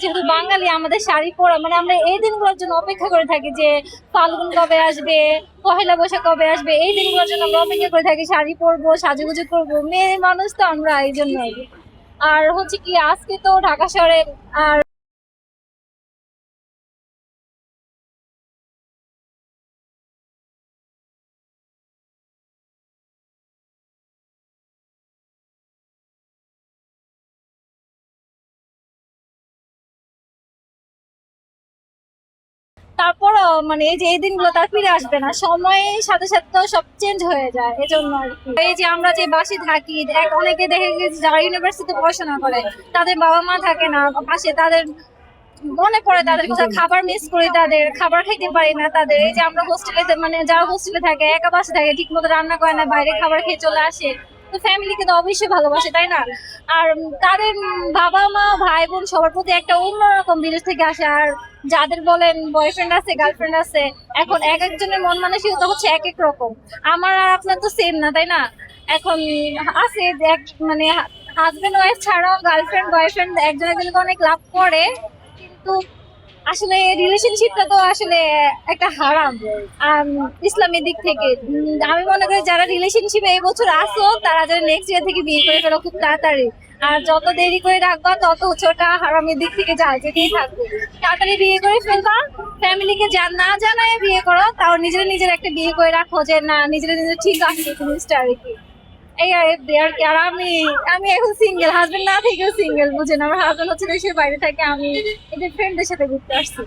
যেহেতু বাঙালি আমাদের শাড়ি পরা মানে আমরা এই দিনগুলোর জন্য অপেক্ষা করে থাকি যে ফাল্গুন কবে আসবে, পহেলা বৈশাখ কবে আসবে, এই দিনগুলোর জন্য আমরা অপেক্ষা করে থাকি, শাড়ি পরবো, সাজুগুজু করবো, মেয়ে মানুষ তো আমরা এই জন্য। আর হচ্ছে কি আজকে তো ঢাকা শহরে আর তারপর মানে এই যে এই দিনগুলো তার ফিরে আসবে না, সময়ের সাথে সাথে তো সব চেঞ্জ হয়ে যায়, এজন্য আর কি। এই যে আমরা যে বাসে থাকি, অনেকে দেখে গেছি যারা ইউনিভার্সিটিতে পড়াশোনা করে তাদের বাবা মা থাকে না পাশে, তাদের মনে পড়ে তাদের কথা, খাবার মিস করি, তাদের খাবার খাইতে পারি না। তাদের এই যে আমরা হোস্টেলে মানে যারা হোস্টেলে থাকে একা বাসে থাকে, ঠিক মতো রান্না করে না, বাইরে খাবার খেয়ে চলে আসে, তো ফ্যামিলিকে তো অবশ্যই ভালোবাসে, তাই না? আর তাদের বাবা মা ভাই বোন সবার প্রতি একটা অন্যরকম বিদেশ থেকে আসে। আর যাদের বলেন বয়ফ্রেন্ড আছে গার্লফ্রেন্ড আছে, এখন এক একজনের মন মানসিকতা হচ্ছে এক এক রকম। আমার আর আপনার তো সেম না, তাই না? এখন আছে যে মানে হাজবেন্ড ওয়াইফ ছাড়াও গার্লফ্রেন্ড বয়ফ্রেন্ড একজন একজনকে অনেক লাভ করে, কিন্তু আসলে রিলেশনশিপটা তো আসলে একটা হারাম ইসলামের দিক থেকে। আমি মনে করি যারা রিলেশনশিপে এই বছর আসো তারা যেন নেক্সট ইয়ার থেকে বিয়ে করে ফেলো খুব তাড়াতাড়ি। আর যত দেরি করে রাখবা তত হচ্ছে ওটা হারামের দিক থেকে যায়, যেতেই থাকবে। তাড়াতাড়ি বিয়ে করে ফেলবা, ফ্যামিলিকে না জানায় বিয়ে করো, তাও নিজের নিজের একটা বিয়ে করে রাখো যে না নিজের নিজের ঠিক আছে জিনিসটা আর কি। এই আর কি। আর আমি আমি এখন সিঙ্গেল, হাজবেন্ড না থেকেও সিঙ্গেল, বুঝেন? আমার হাজবেন্ড হচ্ছে দেশের বাইরে থাকে, আমি এদের ফ্রেন্ডদের সাথে ঘুরতে আসছি।